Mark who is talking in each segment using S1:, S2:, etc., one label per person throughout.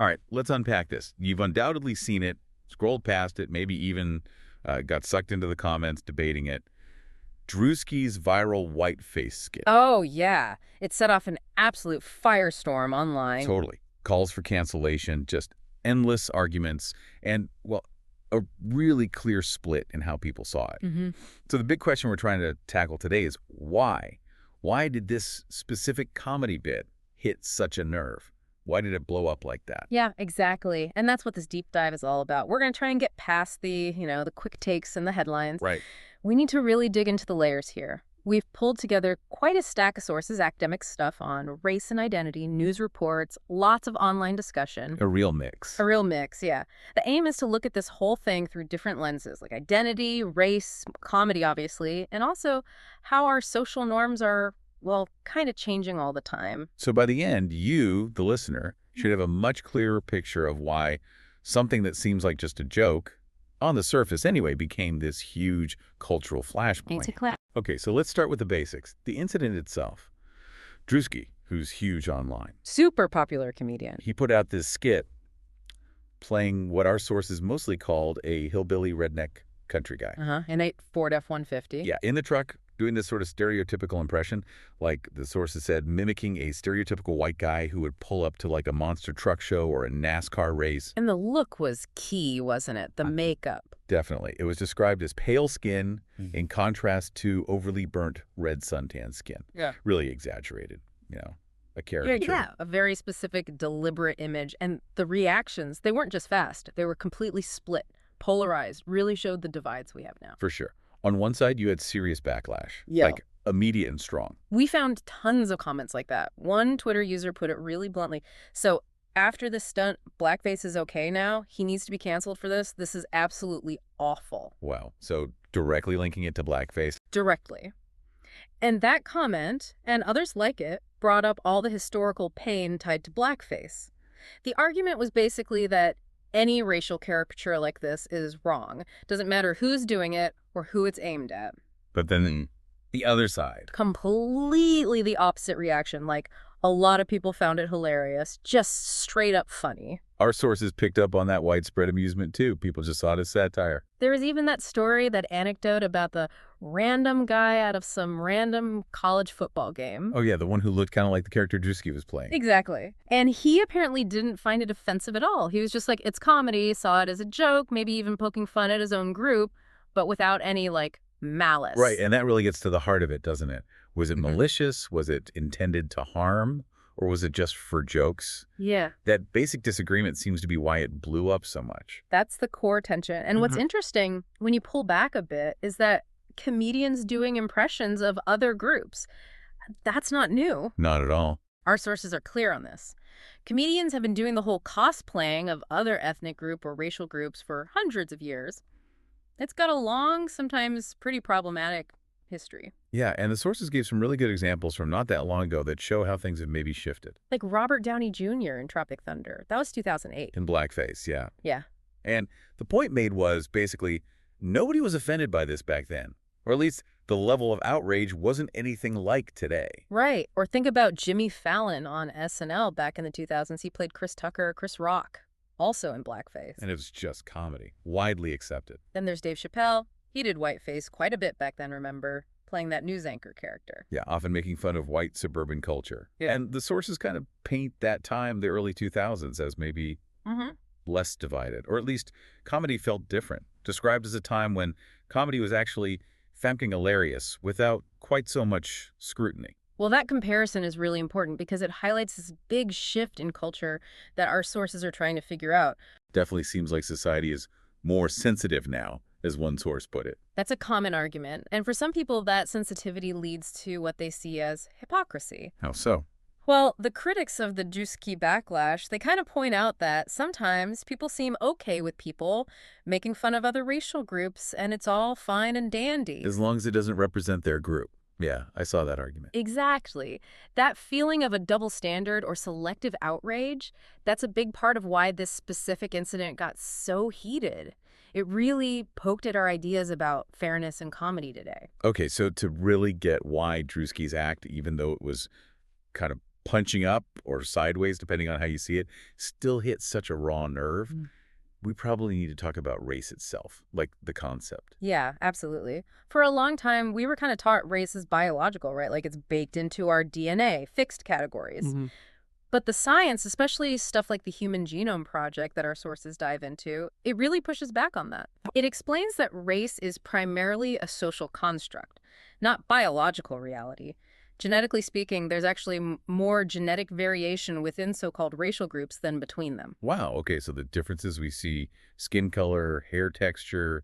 S1: All right, let's unpack this. You've undoubtedly seen it, scrolled past it, maybe even got sucked into the comments debating it. Druski's viral whiteface skit.
S2: Oh, yeah. It set off an absolute firestorm online.
S1: Totally. Calls for cancellation, just endless arguments, and, well, a really clear split in how people saw it. So the big question we're trying to tackle today is why? Why did this specific comedy bit hit such a nerve? Why did it blow up like that?
S2: Yeah, exactly. And that's what this deep dive is all about. We're going to try and get past the quick takes and the headlines.
S1: Right.
S2: We need to really dig into the layers here. We've pulled together quite a stack of sources, academic stuff on race and identity, news reports, lots of online discussion.
S1: A real mix.
S2: A real mix, yeah. The aim is to look at this whole thing through different lenses, like identity, race, comedy, obviously, and also how our social norms are, well, kind of changing all the time.
S1: So by the end, you, the listener, should have a much clearer picture of why something that seems like just a joke, on the surface anyway, became this huge cultural flashpoint. Okay, so let's start with the basics. The incident itself. Druski, who's huge online.
S2: Super popular comedian.
S1: He put out this skit playing what our sources mostly called a hillbilly redneck country guy.
S2: In a Ford F-150.
S1: Yeah, in the truck, doing this sort of stereotypical impression, like the sources said, mimicking a stereotypical white guy who would pull up to like a monster truck show or a NASCAR race.
S2: And the look was key, wasn't it? The makeup.
S1: Definitely. It was described as pale skin in contrast to overly burnt red suntan skin.
S2: Yeah.
S1: Really exaggerated, a caricature.
S2: Yeah, a very specific, deliberate image. And the reactions, they weren't just fast. They were completely split, polarized, really showed the divides we have now.
S1: For sure. On one side, you had serious backlash.
S2: Yeah.
S1: Like immediate and strong.
S2: We found tons of comments like that. One Twitter user put it really bluntly. So after this stunt, blackface is okay now. He needs to be canceled for this. This is absolutely awful.
S1: Wow. So directly linking it to blackface.
S2: Directly. And that comment, and others like it, brought up all the historical pain tied to blackface. The argument was basically that any racial caricature like this is wrong. Doesn't matter who's doing it or who it's aimed at.
S1: But then the other side.
S2: Completely the opposite reaction. Like, a lot of people found it hilarious, just straight up funny.
S1: Our sources picked up on that widespread amusement too. People just saw it as satire.
S2: There was even that story, that anecdote about the random guy out of some random college football game.
S1: Oh yeah, the one who looked kind of like the character Druski was playing.
S2: Exactly. And he apparently didn't find it offensive at all. He was just like, it's comedy, saw it as a joke, maybe even poking fun at his own group, but without any, malice.
S1: Right, and that really gets to the heart of it, doesn't it? Was it malicious? Was it intended to harm? Or was it just for jokes?
S2: Yeah.
S1: That basic disagreement seems to be why it blew up so much.
S2: That's the core tension. And what's interesting, when you pull back a bit, is that comedians doing impressions of other groups, that's not new.
S1: Not at all.
S2: Our sources are clear on this. Comedians have been doing the whole cosplaying of other ethnic group or racial groups for hundreds of years. It's got a long, sometimes pretty problematic history.
S1: Yeah, and the sources gave some really good examples from not that long ago that show how things have maybe shifted.
S2: Like Robert Downey Jr. in Tropic Thunder. That was 2008.
S1: In blackface, yeah.
S2: Yeah.
S1: And the point made was basically nobody was offended by this back then. Or at least the level of outrage wasn't anything like today.
S2: Right. Or think about Jimmy Fallon on SNL back in the 2000s. He played Chris Tucker, Chris Rock, also in blackface.
S1: And it was just comedy, widely accepted.
S2: Then there's Dave Chappelle. He did whiteface quite a bit back then, remember, playing that news anchor character.
S1: Yeah, often making fun of white suburban culture.
S2: Yeah.
S1: And the sources kind of paint that time, the early 2000s, as maybe less divided. Or at least comedy felt different, described as a time when comedy was actually fucking hilarious without quite so much scrutiny.
S2: Well, that comparison is really important because it highlights this big shift in culture that our sources are trying to figure out.
S1: Definitely seems like society is more sensitive now, as one source put it.
S2: That's a common argument. And for some people, that sensitivity leads to what they see as hypocrisy.
S1: How so?
S2: Well, the critics of the Druski backlash, they kind of point out that sometimes people seem okay with people making fun of other racial groups, and it's all fine and dandy.
S1: As long as it doesn't represent their group. Yeah, I saw that argument.
S2: Exactly. That feeling of a double standard or selective outrage, that's a big part of why this specific incident got so heated. It really poked at our ideas about fairness in comedy today.
S1: Okay, so to really get why Druski's act, even though it was kind of punching up or sideways, depending on how you see it, still hits such a raw nerve. We probably need to talk about race itself, like the concept.
S2: Yeah, absolutely. For a long time, we were kind of taught race is biological, right? Like it's baked into our DNA, fixed categories. But the science, especially stuff like the Human Genome Project that our sources dive into, it really pushes back on that. It explains that race is primarily a social construct, not biological reality. Genetically speaking, there's actually more genetic variation within so-called racial groups than between them.
S1: Wow, okay, so the differences we see, skin color, hair texture,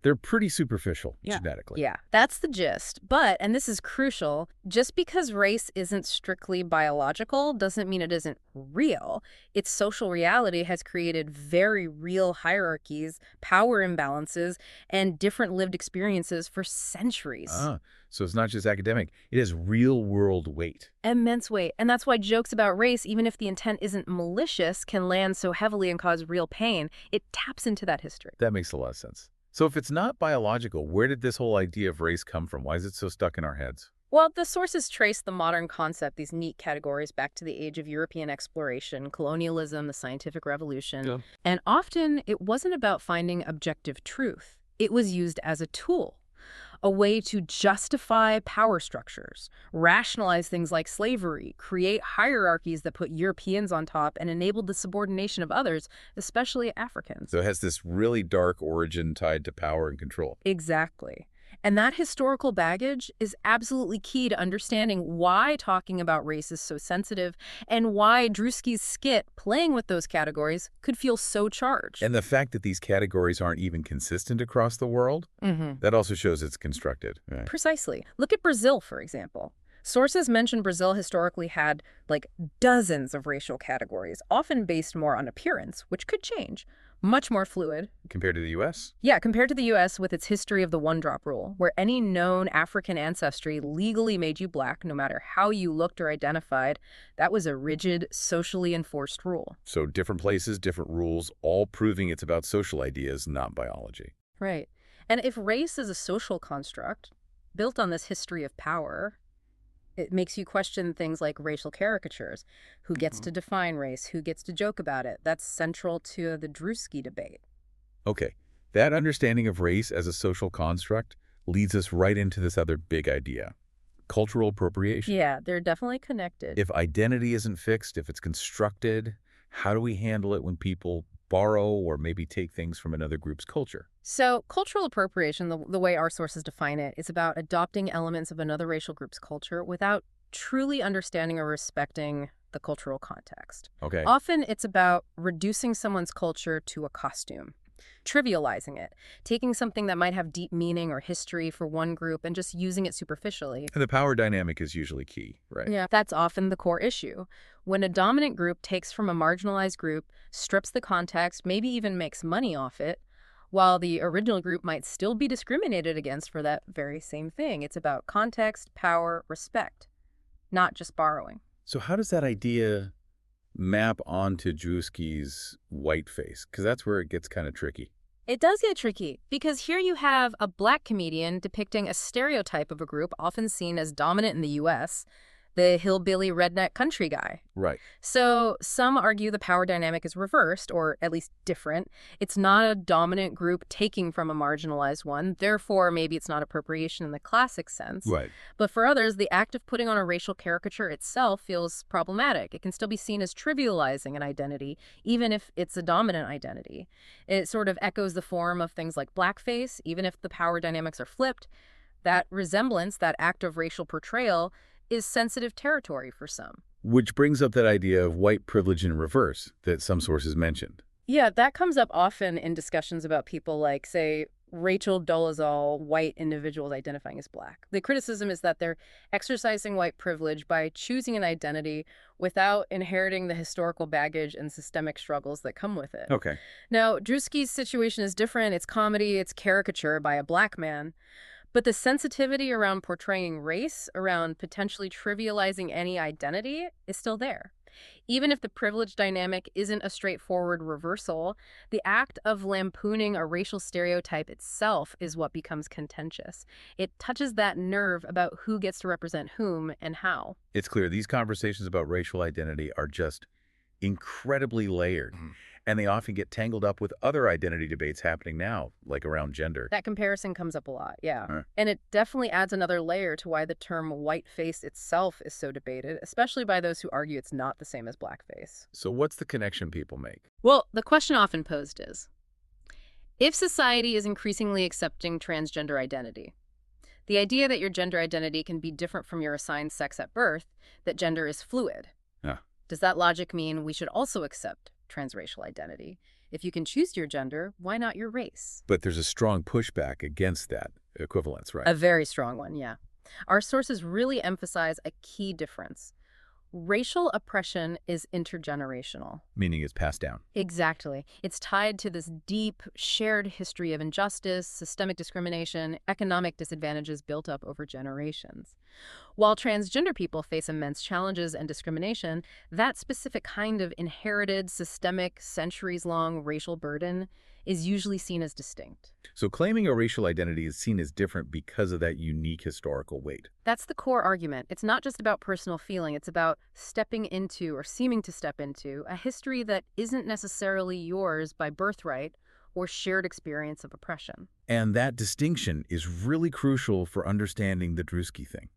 S1: they're pretty superficial genetically.
S2: Yeah, that's the gist. But, and this is crucial, just because race isn't strictly biological doesn't mean it isn't real. Its social reality has created very real hierarchies, power imbalances, and different lived experiences for centuries.
S1: So it's not just academic. It has real-world weight.
S2: Immense weight. And that's why jokes about race, even if the intent isn't malicious, can land so heavily and cause real pain. It taps into that history.
S1: That makes a lot of sense. So if it's not biological, where did this whole idea of race come from? Why is it so stuck in our heads?
S2: Well, the sources trace the modern concept, these neat categories, back to the age of European exploration, colonialism, the scientific revolution.
S3: Yeah.
S2: And often it wasn't about finding objective truth. It was used as a tool, a way to justify power structures, rationalize things like slavery, create hierarchies that put Europeans on top and enabled the subordination of others, especially Africans.
S1: So it has this really dark origin tied to power and control.
S2: Exactly. And that historical baggage is absolutely key to understanding why talking about race is so sensitive and why Druski's skit playing with those categories could feel so charged.
S1: And the fact that these categories aren't even consistent across the world, that also shows it's constructed. Right.
S2: Precisely. Look at Brazil, for example. Sources mention Brazil historically had, like, dozens of racial categories, often based more on appearance, which could change. Much more fluid.
S1: Compared to the U.S.?
S2: Yeah, compared to the U.S. with its history of the one-drop rule, where any known African ancestry legally made you black no matter how you looked or identified. That was a rigid, socially enforced rule.
S1: So different places, different rules, all proving it's about social ideas, not biology.
S2: Right. And if race is a social construct built on this history of power, it makes you question things like racial caricatures. Who gets to define race? Who gets to joke about it? That's central to the Druski debate.
S1: Okay, that understanding of race as a social construct leads us right into this other big idea, cultural appropriation.
S2: Yeah, they're definitely connected.
S1: If identity isn't fixed, if it's constructed, how do we handle it when people borrow or maybe take things from another group's culture?
S2: So cultural appropriation, the way our sources define it, is about adopting elements of another racial group's culture without truly understanding or respecting the cultural context.
S1: Okay.
S2: Often it's about reducing someone's culture to a costume, trivializing it, taking something that might have deep meaning or history for one group and just using it superficially.
S1: And the power dynamic is usually key, right?
S2: Yeah, that's often the core issue. When a dominant group takes from a marginalized group, strips the context, maybe even makes money off it, while the original group might still be discriminated against for that very same thing. It's about context, power, respect, not just borrowing.
S1: So how does that idea map onto Druski's whiteface? Because that's where it gets kind of tricky.
S2: It does get tricky, because here you have a black comedian depicting a stereotype of a group often seen as dominant in the U.S., the hillbilly redneck country guy.
S1: Right.
S2: So some argue the power dynamic is reversed, or at least different. It's not a dominant group taking from a marginalized one. Therefore, maybe it's not appropriation in the classic sense.
S1: Right.
S2: But for others, the act of putting on a racial caricature itself feels problematic. It can still be seen as trivializing an identity, even if it's a dominant identity. It sort of echoes the form of things like blackface, even if the power dynamics are flipped. That resemblance, that act of racial portrayal, is sensitive territory for some.
S1: Which brings up that idea of white privilege in reverse that some sources mentioned.
S2: Yeah, that comes up often in discussions about people like, say, Rachel Dolezal, white individuals identifying as black. The criticism is that they're exercising white privilege by choosing an identity without inheriting the historical baggage and systemic struggles that come with it.
S1: Okay.
S2: Now, Druski's situation is different. It's comedy, it's caricature by a black man. But the sensitivity around portraying race, around potentially trivializing any identity, is still there. Even if the privilege dynamic isn't a straightforward reversal, the act of lampooning a racial stereotype itself is what becomes contentious. It touches that nerve about who gets to represent whom and how.
S1: It's clear these conversations about racial identity are just incredibly layered, and they often get tangled up with other identity debates happening now, like around gender.
S2: That comparison comes up a lot, yeah.
S1: Huh.
S2: And it definitely adds another layer to why the term whiteface itself is so debated, especially by those who argue it's not the same as blackface.
S1: So what's the connection people make?
S2: Well, the question often posed is, if society is increasingly accepting transgender identity, the idea that your gender identity can be different from your assigned sex at birth, that gender is fluid,
S1: Yeah.
S2: does that logic mean we should also accept transracial identity? If you can choose your gender, why not your race?
S1: But there's a strong pushback against that equivalence, right?
S2: A very strong one, yeah. Our sources really emphasize a key difference. Racial oppression is intergenerational.
S1: Meaning it's passed down.
S2: Exactly. It's tied to this deep, shared history of injustice, systemic discrimination, economic disadvantages built up over generations. While transgender people face immense challenges and discrimination, that specific kind of inherited, systemic, centuries-long racial burden is usually seen as distinct.
S1: So claiming a racial identity is seen as different because of that unique historical weight.
S2: That's the core argument. It's not just about personal feeling. It's about stepping into, or seeming to step into, a history that isn't necessarily yours by birthright or shared experience of oppression.
S1: And that distinction is really crucial for understanding the Druski thing.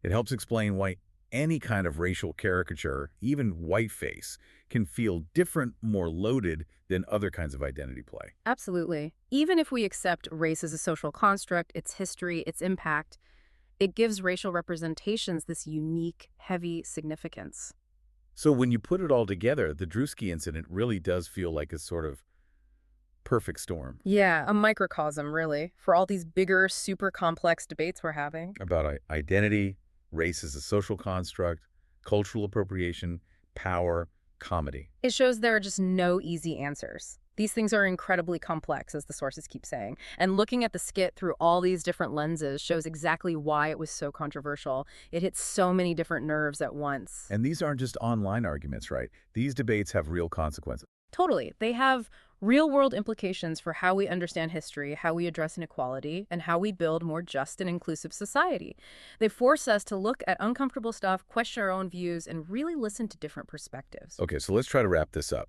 S1: It helps explain why any kind of racial caricature, even whiteface, can feel different, more loaded than other kinds of identity play.
S2: Absolutely. Even if we accept race as a social construct, its history, its impact, it gives racial representations this unique, heavy significance.
S1: So when you put it all together, the Druski incident really does feel like a sort of perfect storm.
S2: Yeah, a microcosm, really, for all these bigger, super complex debates we're having.
S1: About identity, race as a social construct, cultural appropriation, power, comedy.
S2: It shows there are just no easy answers. These things are incredibly complex, as the sources keep saying. And looking at the skit through all these different lenses shows exactly why it was so controversial. It hits so many different nerves at once.
S1: And these aren't just online arguments, right? These debates have real consequences.
S2: Totally. They have real-world implications for how we understand history, how we address inequality, and how we build more just and inclusive society. They force us to look at uncomfortable stuff, question our own views, and really listen to different perspectives.
S1: Okay, so let's try to wrap this up.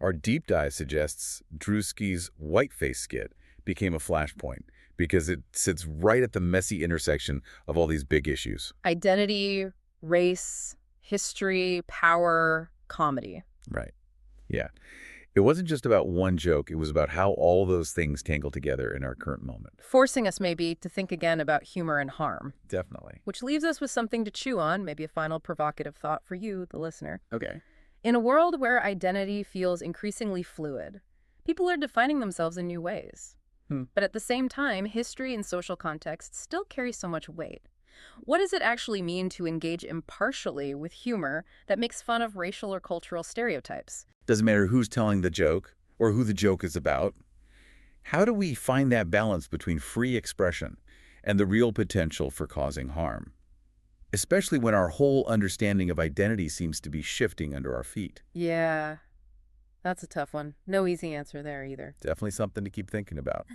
S1: Our deep dive suggests Druski's whiteface skit became a flashpoint because it sits right at the messy intersection of all these big issues.
S2: Identity, race, history, power, comedy.
S1: Right. Yeah. It wasn't just about one joke. It was about how all those things tangle together in our current moment.
S2: Forcing us, maybe, to think again about humor and harm.
S1: Definitely.
S2: Which leaves us with something to chew on, maybe a final provocative thought for you, the listener.
S1: Okay.
S2: In a world where identity feels increasingly fluid, people are defining themselves in new ways. But at the same time, history and social context still carry so much weight. What does it actually mean to engage impartially with humor that makes fun of racial or cultural stereotypes?
S1: Doesn't matter who's telling the joke or who the joke is about. How do we find that balance between free expression and the real potential for causing harm? Especially when our whole understanding of identity seems to be shifting under our feet.
S2: Yeah, that's a tough one. No easy answer there either.
S1: Definitely something to keep thinking about.